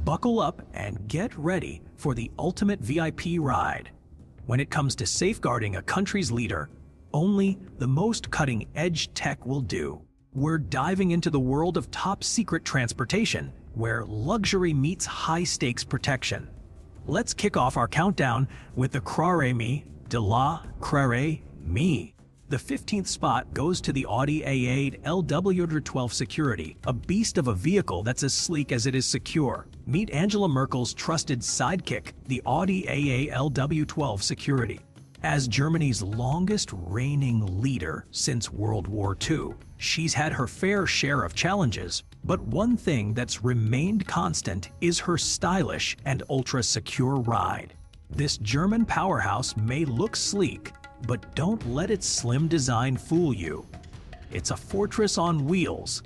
Buckle up and get ready for the ultimate VIP ride. When it comes to safeguarding a country's leader, only the most cutting-edge tech will do. We're diving into the world of top-secret transportation, where luxury meets high-stakes protection. Let's kick off our countdown with the Crare de la Crare Me. The 15th spot goes to the Audi A8 LW12 Security, a beast of a vehicle that's as sleek as it is secure. Meet Angela Merkel's trusted sidekick, the Audi A8 LW12 Security. As Germany's longest reigning leader since World War II, she's had her fair share of challenges, but one thing that's remained constant is her stylish and ultra-secure ride. This German powerhouse may look sleek, but don't let its slim design fool you. It's a fortress on wheels.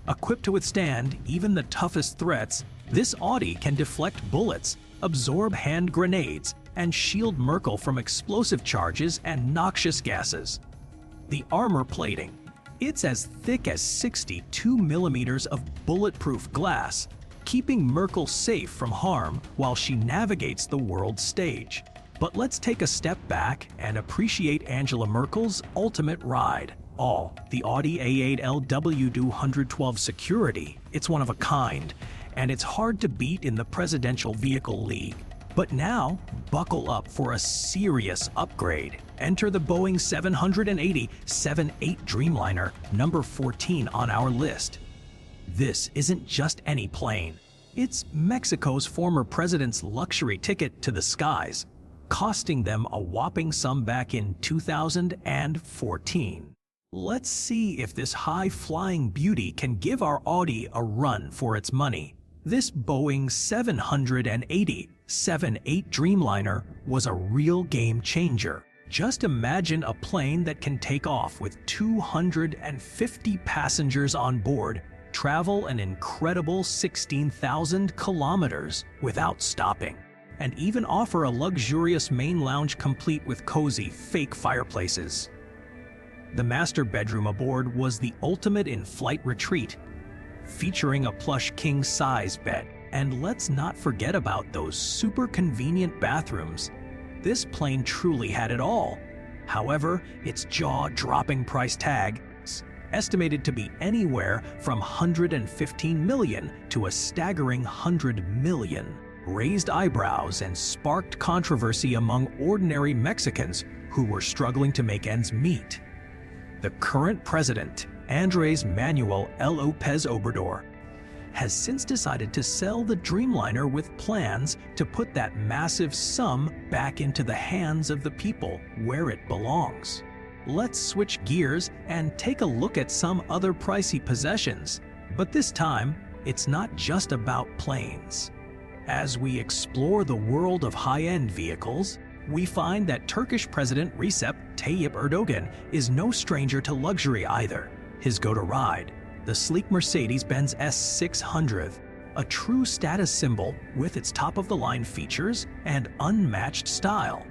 Equipped to withstand even the toughest threats, this Audi can deflect bullets, absorb hand grenades, and shield Merkel from explosive charges and noxious gases. The armor plating. It's as thick as 62 millimeters of bulletproof glass, keeping Merkel safe from harm while she navigates the world stage. But let's take a step back and appreciate Angela Merkel's ultimate ride. The Audi A8 LW12 Security. It's one of a kind, and it's hard to beat in the presidential vehicle league. But now, buckle up for a serious upgrade. Enter the Boeing 787-8 Dreamliner, number 14 on our list. This isn't just any plane. It's Mexico's former president's luxury ticket to the skies, costing them a whopping sum back in 2014. Let's see if this high-flying beauty can give our Audi a run for its money. This Boeing 787-8 Dreamliner was a real game changer. Just imagine a plane that can take off with 250 passengers on board, travel an incredible 16,000 kilometers without stopping, and even offer a luxurious main lounge complete with cozy, fake fireplaces. The master bedroom aboard was the ultimate in-flight retreat, featuring a plush king-size bed. And let's not forget about those super convenient bathrooms. This plane truly had it all. However, its jaw-dropping price tag, estimated to be anywhere from $115 million to a staggering $100 million, raised eyebrows and sparked controversy among ordinary Mexicans who were struggling to make ends meet. The current president, Andrés Manuel López Obrador, has since decided to sell the Dreamliner with plans to put that massive sum back into the hands of the people where it belongs. Let's switch gears and take a look at some other pricey possessions. But this time, it's not just about planes. As we explore the world of high-end vehicles, we find that Turkish President Recep Tayyip Erdogan is no stranger to luxury either. His go-to-ride, the sleek Mercedes-Benz S600, a true status symbol with its top-of-the-line features and unmatched style.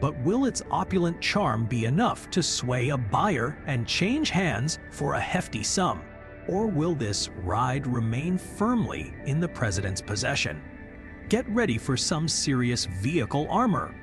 But will its opulent charm be enough to sway a buyer and change hands for a hefty sum? Or will this ride remain firmly in the president's possession? Get ready for some serious vehicle armor.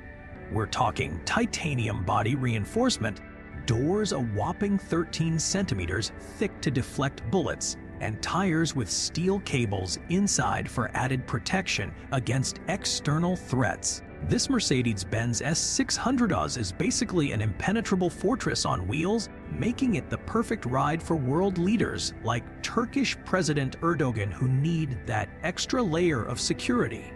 We're talking titanium body reinforcement, doors a whopping 13 centimeters thick to deflect bullets, and tires with steel cables inside for added protection against external threats. This Mercedes-Benz S600 is basically an impenetrable fortress on wheels, making it the perfect ride for world leaders like Turkish President Erdogan, who need that extra layer of security.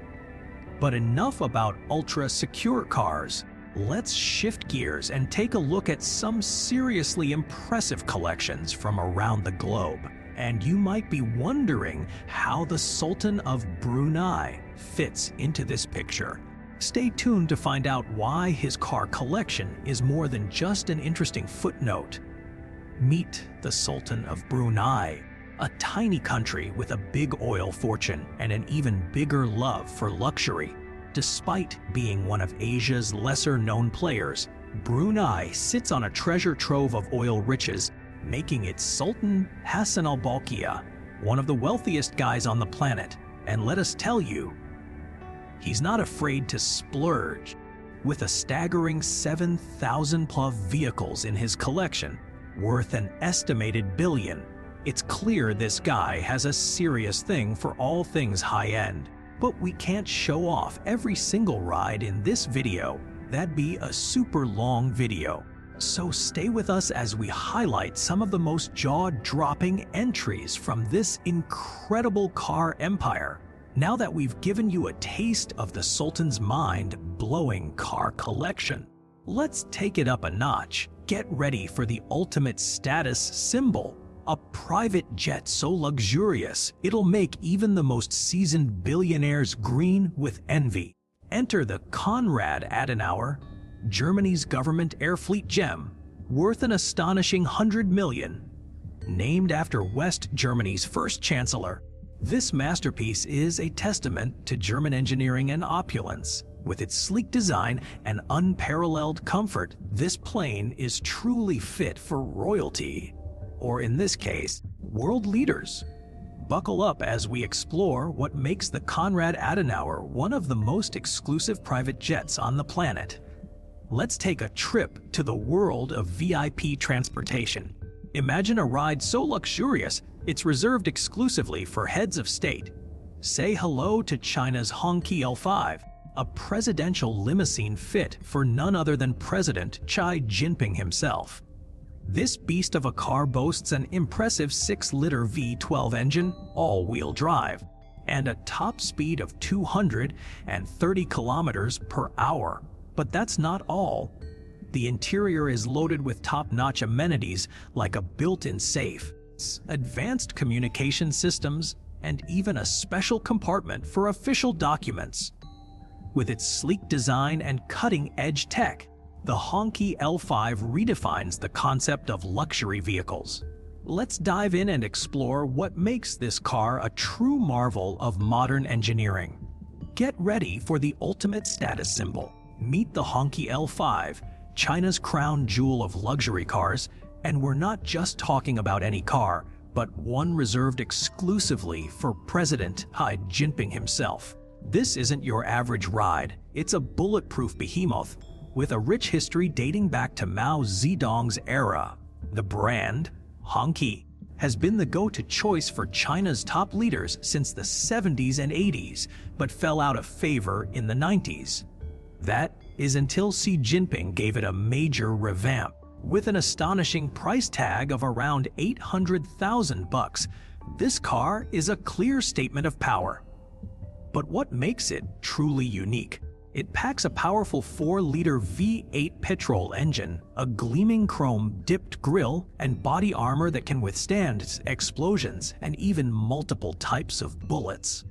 But enough about ultra-secure cars. Let's shift gears and take a look at some seriously impressive collections from around the globe. And you might be wondering how the Sultan of Brunei fits into this picture. Stay tuned to find out why his car collection is more than just an interesting footnote. Meet the Sultan of Brunei, a tiny country with a big oil fortune and an even bigger love for luxury. Despite being one of Asia's lesser-known players, Brunei sits on a treasure trove of oil riches, making it Sultan Hassan al-Bolkiah one of the wealthiest guys on the planet. And let us tell you, he's not afraid to splurge. With a staggering 7,000 plus vehicles in his collection, worth an estimated billion, it's clear this guy has a serious thing for all things high-end. But we can't show off every single ride in this video. That'd be a super long video. So stay with us as we highlight some of the most jaw-dropping entries from this incredible car empire. Now that we've given you a taste of the Sultan's mind-blowing car collection, let's take it up a notch. Get ready for the ultimate status symbol. A private jet so luxurious, it'll make even the most seasoned billionaires green with envy. Enter the Konrad Adenauer, Germany's government air fleet gem, worth an astonishing 100 million. Named after West Germany's first chancellor, this masterpiece is a testament to German engineering and opulence. With its sleek design and unparalleled comfort, this plane is truly fit for royalty. Or in this case, world leaders. Buckle up as we explore what makes the Konrad Adenauer one of the most exclusive private jets on the planet. Let's take a trip to the world of VIP transportation. Imagine a ride so luxurious, it's reserved exclusively for heads of state. Say hello to China's Hongqi L5, a presidential limousine fit for none other than President Xi Jinping himself. This beast of a car boasts an impressive 6-liter V12 engine, all-wheel drive, and a top speed of 230 kilometers per hour. But that's not all. The interior is loaded with top-notch amenities like a built-in safe, advanced communication systems, and even a special compartment for official documents. With its sleek design and cutting-edge tech, the Hongqi L5 redefines the concept of luxury vehicles. Let's dive in and explore what makes this car a true marvel of modern engineering. Get ready for the ultimate status symbol. Meet the Hongqi L5, China's crown jewel of luxury cars, and we're not just talking about any car, but one reserved exclusively for President Xi Jinping himself. This isn't your average ride, it's a bulletproof behemoth with a rich history dating back to Mao Zedong's era. The brand, Hongqi, has been the go-to choice for China's top leaders since the 70s and 80s, but fell out of favor in the 90s. That is until Xi Jinping gave it a major revamp. With an astonishing price tag of around 800,000 bucks, this car is a clear statement of power. But what makes it truly unique? It packs a powerful 4-liter V8 petrol engine, a gleaming chrome-dipped grille, and body armor that can withstand explosions and even multiple types of bullets.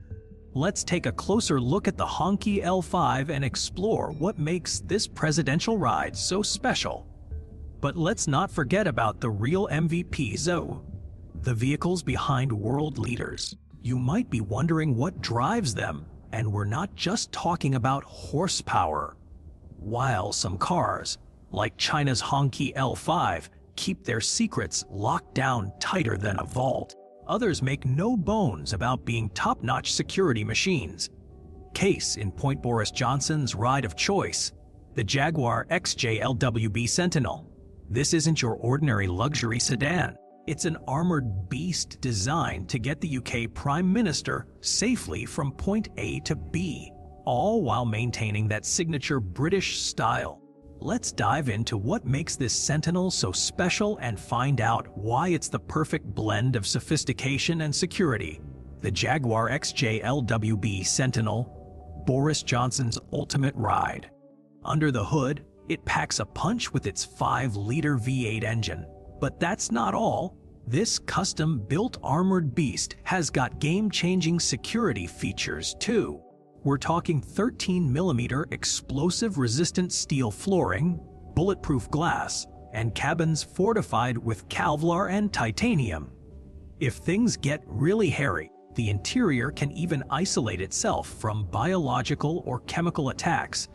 Let's take a closer look at the Hongqi L5 and explore what makes this presidential ride so special. But let's not forget about the real MVPs, the vehicles behind world leaders. You might be wondering what drives them. And we're not just talking about horsepower. While some cars, like China's Hongqi L5, keep their secrets locked down tighter than a vault, others make no bones about being top-notch security machines. Case in point Boris Johnson's ride of choice, the Jaguar XJ-LWB Sentinel. This isn't your ordinary luxury sedan. It's an armored beast designed to get the UK Prime Minister safely from point A to B, all while maintaining that signature British style. Let's dive into what makes this Sentinel so special and find out why it's the perfect blend of sophistication and security. The Jaguar XJ-LWB Sentinel, Boris Johnson's ultimate ride. Under the hood, it packs a punch with its 5-liter V8 engine. But that's not all. This custom-built armored beast has got game-changing security features too. We're talking 13mm explosive-resistant steel flooring, bulletproof glass, and cabins fortified with Kevlar and titanium. If things get really hairy, the interior can even isolate itself from biological or chemical attacks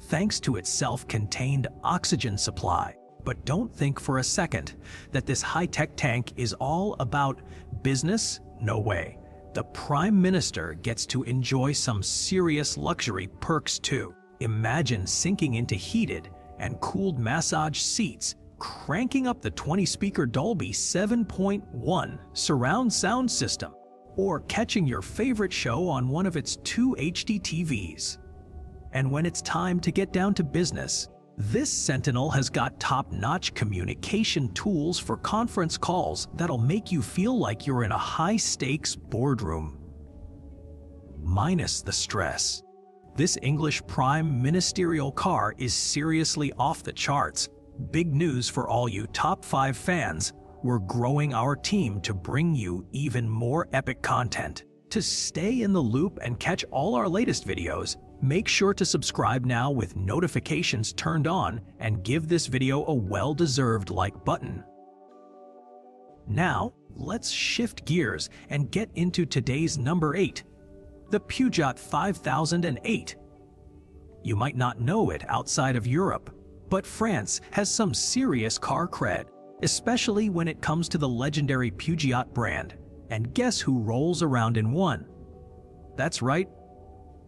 thanks to its self-contained oxygen supply. But don't think for a second that this high-tech tank is all about business. No way. the Prime Minister gets to enjoy some serious luxury perks too. Imagine sinking into heated and cooled massage seats, cranking up the 20-speaker Dolby 7.1 surround sound system, or catching your favorite show on one of its 2 HD TVs. And when it's time to get down to business, this Sentinel has got top-notch communication tools for conference calls that'll make you feel like you're in a high-stakes boardroom. Minus the stress. This English Prime ministerial car is seriously off the charts. Big news for all you top 5 fans. We're growing our team to bring you even more epic content. To stay in the loop and catch all our latest videos, make sure to subscribe now with notifications turned on and give this video a well-deserved like button. Now, let's shift gears and get into today's number 8, the Peugeot 5008. You might not know it outside of Europe, but France has some serious car cred, especially when it comes to the legendary Peugeot brand. And guess who rolls around in one? That's right,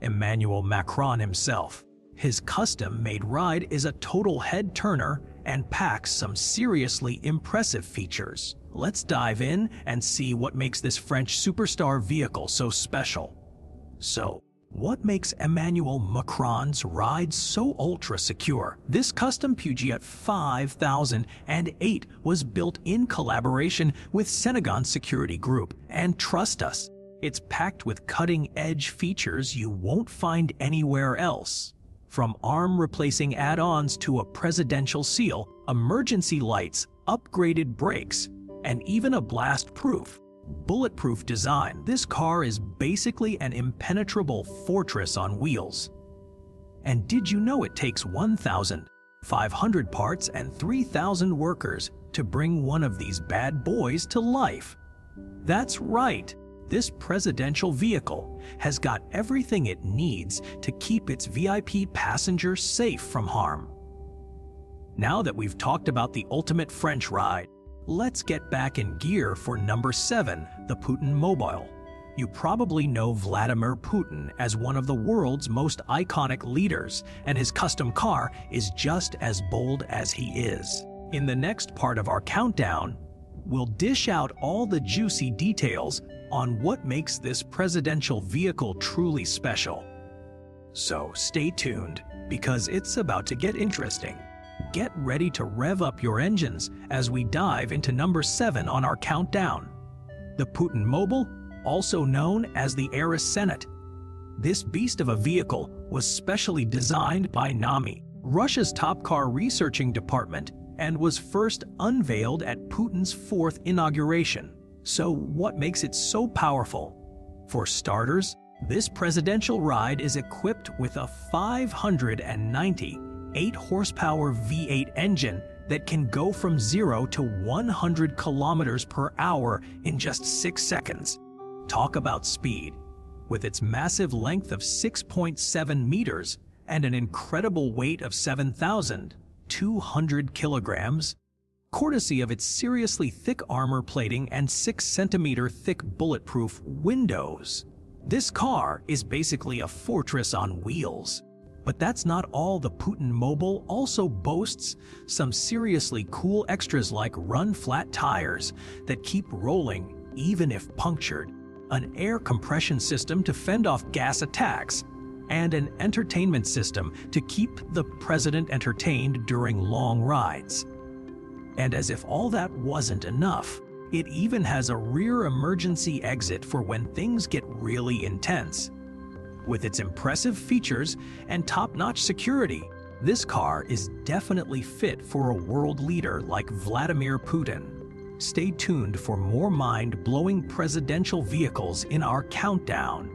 Emmanuel Macron himself. His custom-made ride is a total head-turner and packs some seriously impressive features. Let's dive in and see what makes this French superstar vehicle so special. So, what makes Emmanuel Macron's ride so ultra-secure? This custom Peugeot 5008 was built in collaboration with Senegon Security Group, and trust us, it's packed with cutting-edge features you won't find anywhere else. From arm-replacing add-ons to a presidential seal, emergency lights, upgraded brakes, and even a blast-proof, bulletproof design, this car is basically an impenetrable fortress on wheels. And did you know it takes 1,500 parts and 3,000 workers to bring one of these bad boys to life? That's right, this presidential vehicle has got everything it needs to keep its VIP passengers safe from harm. Now that we've talked about the ultimate French ride, let's get back in gear for number 7, the Putin Mobile. You probably know Vladimir Putin as one of the world's most iconic leaders, and his custom car is just as bold as he is. In the next part of our countdown, we'll dish out all the juicy details on what makes this presidential vehicle truly special. So stay tuned, because it's about to get interesting. Get ready to rev up your engines as we dive into number 7 on our countdown. The Putin Mobile, also known as the Aris Senat. This beast of a vehicle was specially designed by NAMI, Russia's top car researching department, and was first unveiled at Putin's 4th inauguration. So what makes it so powerful? For starters, this presidential ride is equipped with a 590 8-horsepower V8 engine that can go from 0 to 100 kilometers per hour in just 6 seconds. Talk about speed. With its massive length of 6.7 meters and an incredible weight of 7,200 kilograms, courtesy of its seriously thick armor plating and 6-centimeter thick bulletproof windows, this car is basically a fortress on wheels. But that's not all. The Putin Mobile also boasts some seriously cool extras like run-flat tires that keep rolling even if punctured, an air compression system to fend off gas attacks, and an entertainment system to keep the president entertained during long rides. And as if all that wasn't enough, it even has a rear emergency exit for when things get really intense. With its impressive features and top-notch security, this car is definitely fit for a world leader like Vladimir Putin. Stay tuned for more mind-blowing presidential vehicles in our countdown.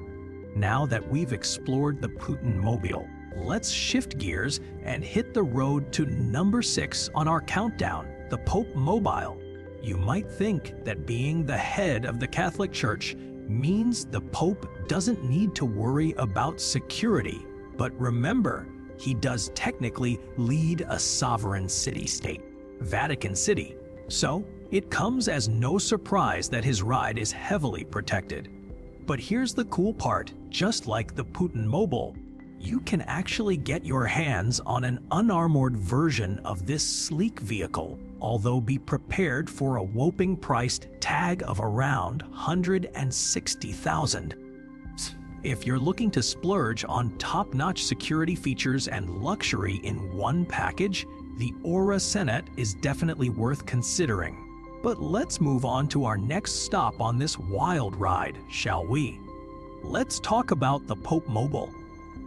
Now that we've explored the Putin Mobile, let's shift gears and hit the road to number 6 on our countdown, the Pope Mobile. You might think that being the head of the Catholic Church means the Pope doesn't need to worry about security. But remember, he does technically lead a sovereign city-state, Vatican City. So, it comes as no surprise that his ride is heavily protected. But here's the cool part, just like the Putin Mobile, you can actually get your hands on an unarmored version of this sleek vehicle, although be prepared for a whopping priced tag of around $160,000. If you're looking to splurge on top-notch security features and luxury in one package, the Aura Senet is definitely worth considering. But let's move on to our next stop on this wild ride, shall we? Let's talk about the Pope Mobile.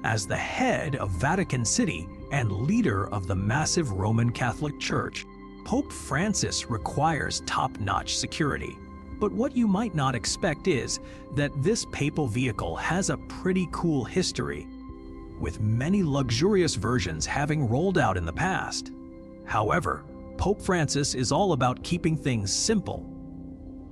As the head of Vatican City and leader of the massive Roman Catholic Church, Pope Francis requires top-notch security. But what you might not expect is that this papal vehicle has a pretty cool history, with many luxurious versions having rolled out in the past. However, Pope Francis is all about keeping things simple.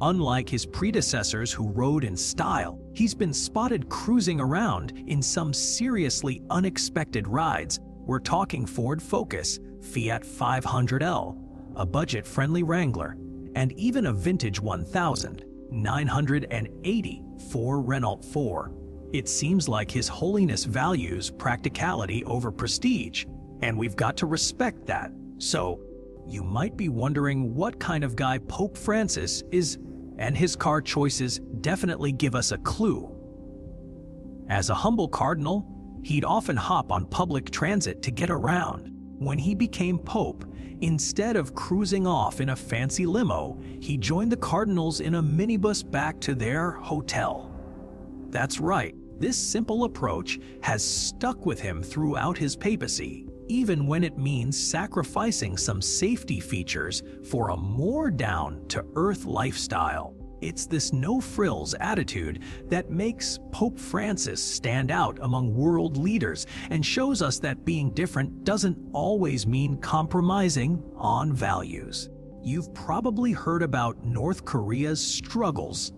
Unlike his predecessors who rode in style, he's been spotted cruising around in some seriously unexpected rides. We're talking Ford Focus, Fiat 500L, a budget-friendly Wrangler, and even a vintage 1980 Ford Renault 4. It seems like His Holiness values practicality over prestige, and we've got to respect that. So, you might be wondering what kind of guy Pope Francis is, and his car choices definitely give us a clue. As a humble cardinal, he'd often hop on public transit to get around. When he became Pope, instead of cruising off in a fancy limo, he joined the cardinals in a minibus back to their hotel. That's right, this simple approach has stuck with him throughout his papacy, even when it means sacrificing some safety features for a more down-to-earth lifestyle. It's this no-frills attitude that makes Pope Francis stand out among world leaders and shows us that being different doesn't always mean compromising on values. You've probably heard about North Korea's struggles,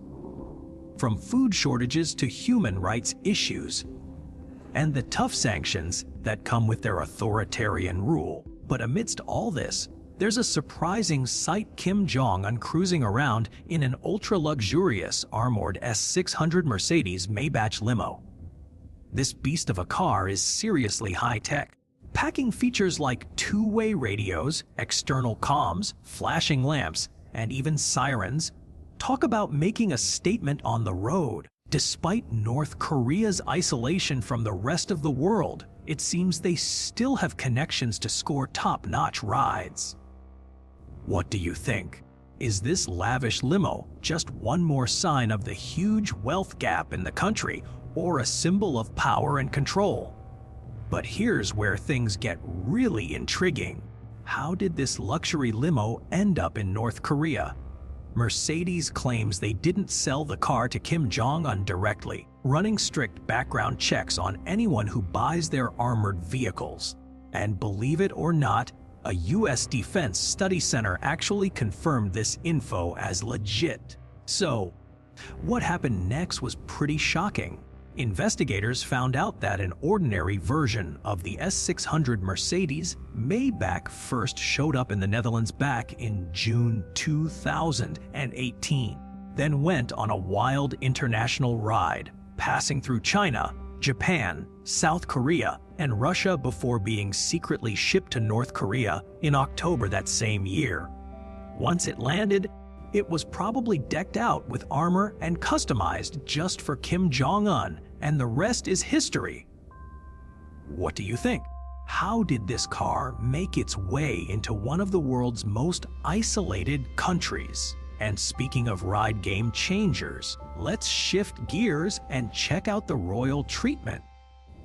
from food shortages to human rights issues, and the tough sanctions that come with their authoritarian rule. But amidst all this, there's a surprising sight: Kim Jong-un cruising around in an ultra-luxurious armored S600 Mercedes Maybach limo. This beast of a car is seriously high-tech, packing features like two-way radios, external comms, flashing lamps, and even sirens. Talk about making a statement on the road. Despite North Korea's isolation from the rest of the world, it seems they still have connections to score top-notch rides. What do you think? Is this lavish limo just one more sign of the huge wealth gap in the country, or a symbol of power and control? But here's where things get really intriguing. How did this luxury limo end up in North Korea? Mercedes claims they didn't sell the car to Kim Jong-un directly, running strict background checks on anyone who buys their armored vehicles. And believe it or not, a U.S. Defense Study Center actually confirmed this info as legit. So, what happened next was pretty shocking. Investigators found out that an ordinary version of the S600 Mercedes Maybach first showed up in the Netherlands back in June 2018, then went on a wild international ride, passing through China, Japan, South Korea, and Russia before being secretly shipped to North Korea in October that same year. Once it landed, it was probably decked out with armor and customized just for Kim Jong-un, and the rest is history. What do you think? How did this car make its way into one of the world's most isolated countries? And speaking of ride game changers, let's shift gears and check out the royal treatment.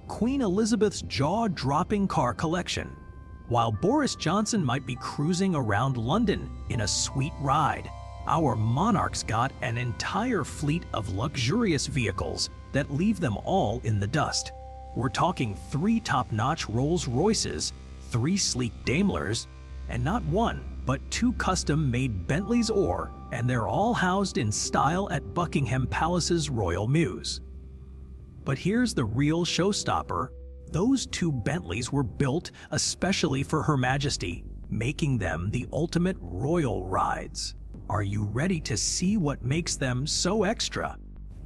Queen Elizabeth's jaw-dropping car collection. While Boris Johnson might be cruising around London in a sweet ride, our monarch's got an entire fleet of luxurious vehicles that leave them all in the dust. We're talking 3 top-notch Rolls-Royces, 3 sleek Daimlers, and not 1, but 2 custom-made Bentleys, and they're all housed in style at Buckingham Palace's Royal Mews. But here's the real showstopper. Those 2 Bentleys were built especially for Her Majesty, making them the ultimate royal rides. Are you ready to see what makes them so extra?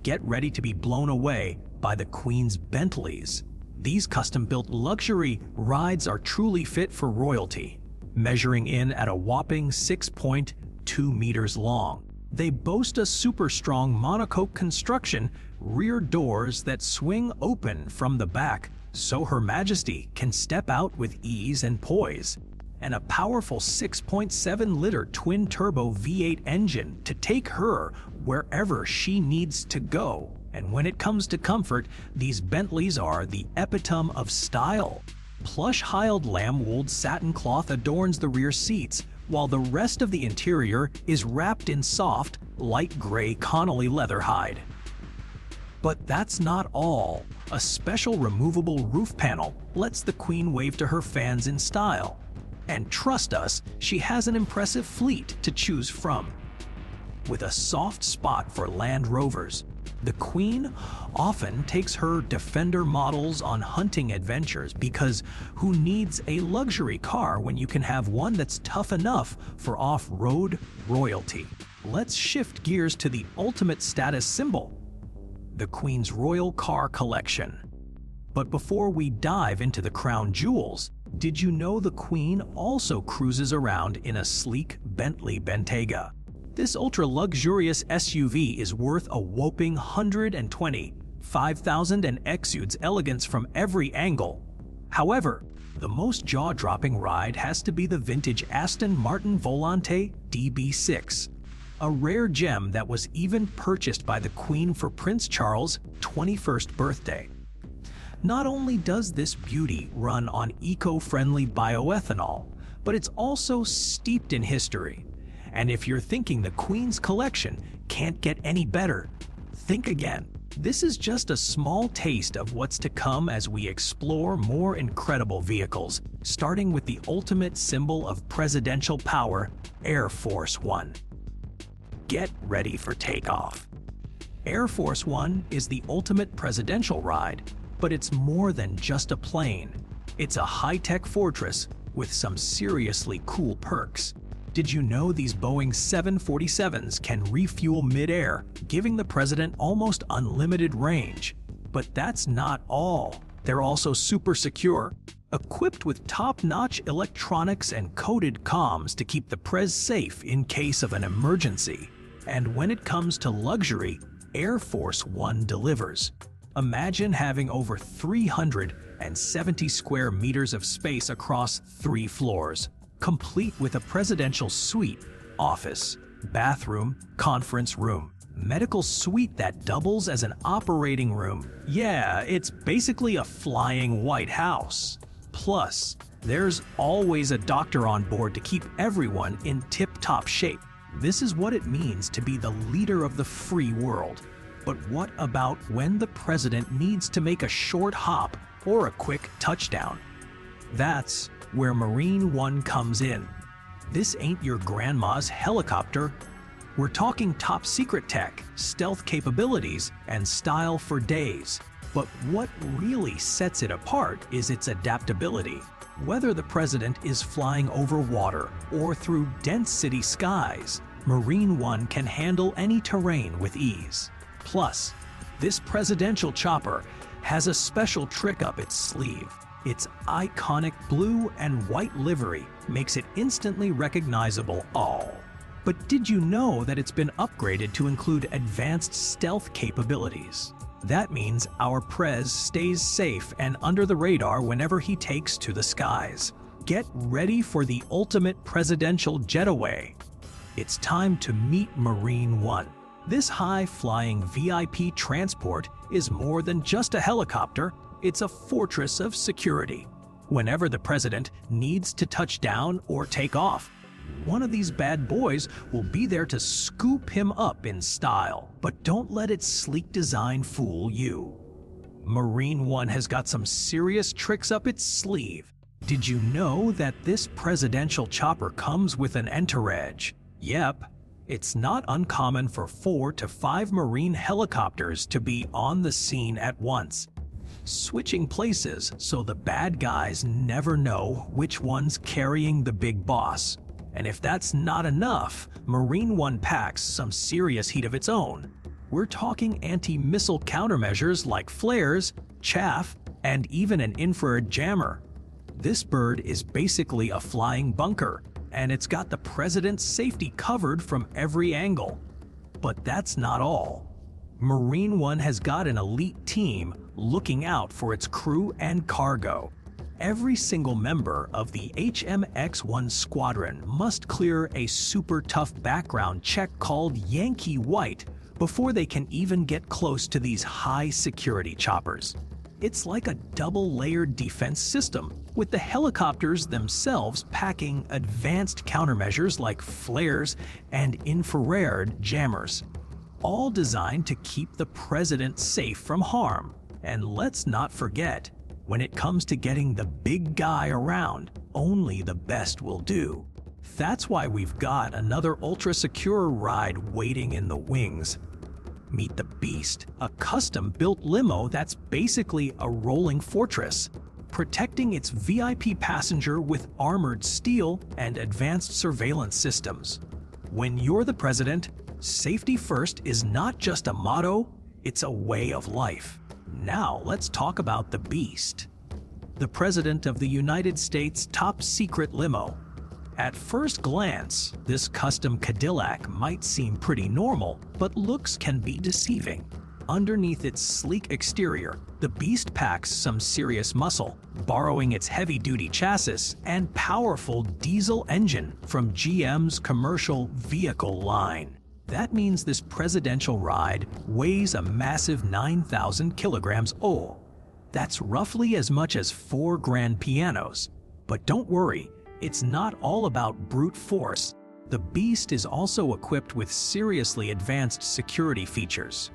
Get ready to be blown away by the Queen's Bentleys. These custom-built luxury rides are truly fit for royalty, measuring in at a whopping 6.2 meters long. They boast a super strong monocoque construction, rear doors that swing open from the back so Her Majesty can step out with ease and poise, and a powerful 6.7-liter twin-turbo V8 engine to take her wherever she needs to go. And when it comes to comfort, these Bentleys are the epitome of style. Plush Hyald lamb-wooled satin cloth adorns the rear seats, while the rest of the interior is wrapped in soft, light gray Connolly leather hide. But that's not all. A special removable roof panel lets the Queen wave to her fans in style. And trust us, she has an impressive fleet to choose from. With a soft spot for Land Rovers, the Queen often takes her Defender models on hunting adventures because who needs a luxury car when you can have one that's tough enough for off-road royalty? Let's shift gears to the ultimate status symbol, the Queen's Royal Car Collection. But before we dive into the crown jewels, did you know the Queen also cruises around in a sleek Bentley Bentayga? This ultra-luxurious SUV is worth a whopping $125,000 and exudes elegance from every angle. However, the most jaw-dropping ride has to be the vintage Aston Martin Volante DB6, a rare gem that was even purchased by the Queen for Prince Charles' 21st birthday. Not only does this beauty run on eco-friendly bioethanol, but it's also steeped in history. And if you're thinking the Queen's collection can't get any better, think again. This is just a small taste of what's to come as we explore more incredible vehicles, starting with the ultimate symbol of presidential power, Air Force One. Get ready for takeoff. Air Force One is the ultimate presidential ride, but it's more than just a plane. It's a high-tech fortress with some seriously cool perks. Did you know these Boeing 747s can refuel mid-air, giving the president almost unlimited range? But that's not all. They're also super secure, equipped with top-notch electronics and coded comms to keep the prez safe in case of an emergency. And when it comes to luxury, Air Force One delivers. Imagine having over 370 square meters of space across 3 floors, complete with a presidential suite, office, bathroom, conference room, medical suite that doubles as an operating room. Yeah, it's basically a flying White House. Plus, there's always a doctor on board to keep everyone in tip-top shape. This is what it means to be the leader of the free world. But what about when the president needs to make a short hop or a quick touchdown? That's where Marine One comes in. This ain't your grandma's helicopter. We're talking top secret tech, stealth capabilities, and style for days. But what really sets it apart is its adaptability. Whether the president is flying over water or through dense city skies, Marine One can handle any terrain with ease. Plus, this presidential chopper has a special trick up its sleeve. Its iconic blue and white livery makes it instantly recognizable all. But did you know that it's been upgraded to include advanced stealth capabilities? That means our prez stays safe and under the radar whenever he takes to the skies. Get ready for the ultimate presidential jetaway. It's time to meet Marine One. This high-flying VIP transport is more than just a helicopter, it's a fortress of security. Whenever the president needs to touch down or take off, one of these bad boys will be there to scoop him up in style. But don't let its sleek design fool you. Marine One has got some serious tricks up its sleeve. Did you know that this presidential chopper comes with an entourage? Yep. It's not uncommon for 4 to 5 Marine helicopters to be on the scene at once, switching places so the bad guys never know which one's carrying the big boss. And if that's not enough, Marine One packs some serious heat of its own. We're talking anti-missile countermeasures like flares, chaff, and even an infrared jammer. This bird is basically a flying bunker, and it's got the president's safety covered from every angle. But that's not all. Marine One has got an elite team looking out for its crew and cargo. Every single member of the HMX-1 squadron must clear a super tough background check called Yankee White before they can even get close to these high security choppers. It's like a double-layered defense system, with the helicopters themselves packing advanced countermeasures like flares and infrared jammers, all designed to keep the president safe from harm. And let's not forget, when it comes to getting the big guy around, only the best will do. That's why we've got another ultra-secure ride waiting in the wings. Meet the Beast, a custom-built limo that's basically a rolling fortress, protecting its VIP passenger with armored steel and advanced surveillance systems. When you're the president, safety first is not just a motto, it's a way of life. Now let's talk about the Beast, the President of the United States' top-secret limo. At first glance, this custom Cadillac might seem pretty normal, but looks can be deceiving. Underneath its sleek exterior, the Beast packs some serious muscle, borrowing its heavy-duty chassis and powerful diesel engine from GM's commercial vehicle line. That means this presidential ride weighs a massive 9,000 kilograms. Oh, that's roughly as much as 4 grand pianos. But don't worry, it's not all about brute force. The Beast is also equipped with seriously advanced security features.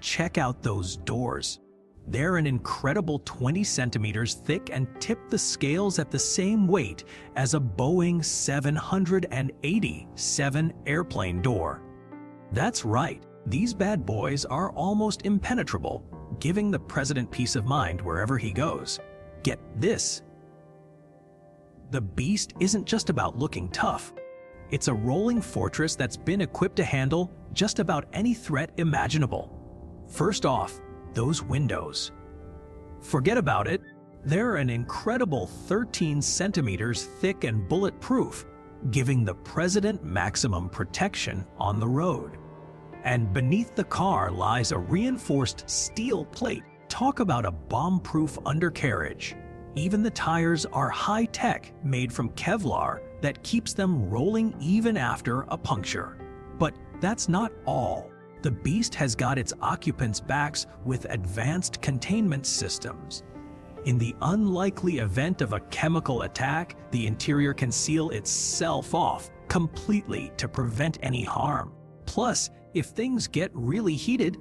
Check out those doors. They're an incredible 20 centimeters thick and tip the scales at the same weight as a Boeing 787 airplane door. That's right, these bad boys are almost impenetrable, giving the president peace of mind wherever he goes. Get this. The Beast isn't just about looking tough. It's a rolling fortress that's been equipped to handle just about any threat imaginable. First off, those windows. Forget about it. They're an incredible 13 centimeters thick and bulletproof, giving the president maximum protection on the road. And beneath the car lies a reinforced steel plate. Talk about a bomb-proof undercarriage. Even the tires are high-tech, made from Kevlar that keeps them rolling even after a puncture. But that's not all. The Beast has got its occupants' backs with advanced containment systems. In the unlikely event of a chemical attack, the interior can seal itself off completely to prevent any harm. Plus, if things get really heated,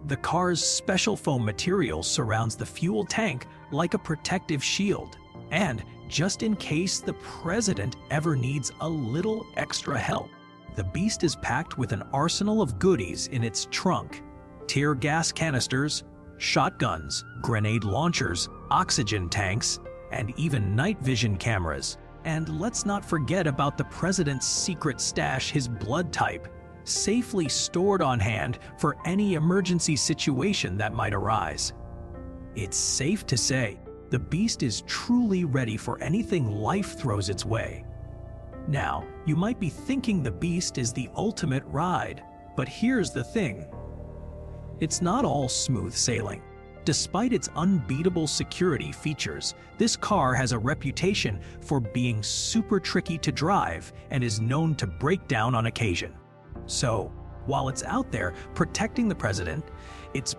the car's special foam material surrounds the fuel tank like a protective shield. And just in case the president ever needs a little extra help, the Beast is packed with an arsenal of goodies in its trunk: tear gas canisters, shotguns, grenade launchers, oxygen tanks, and even night vision cameras. And let's not forget about the president's secret stash, his blood type, safely stored on hand for any emergency situation that might arise. It's safe to say, the Beast is truly ready for anything life throws its way. Now, you might be thinking the Beast is the ultimate ride, but here's the thing. It's not all smooth sailing. Despite its unbeatable security features, this car has a reputation for being super tricky to drive and is known to break down on occasion. So, while it's out there protecting the president, it's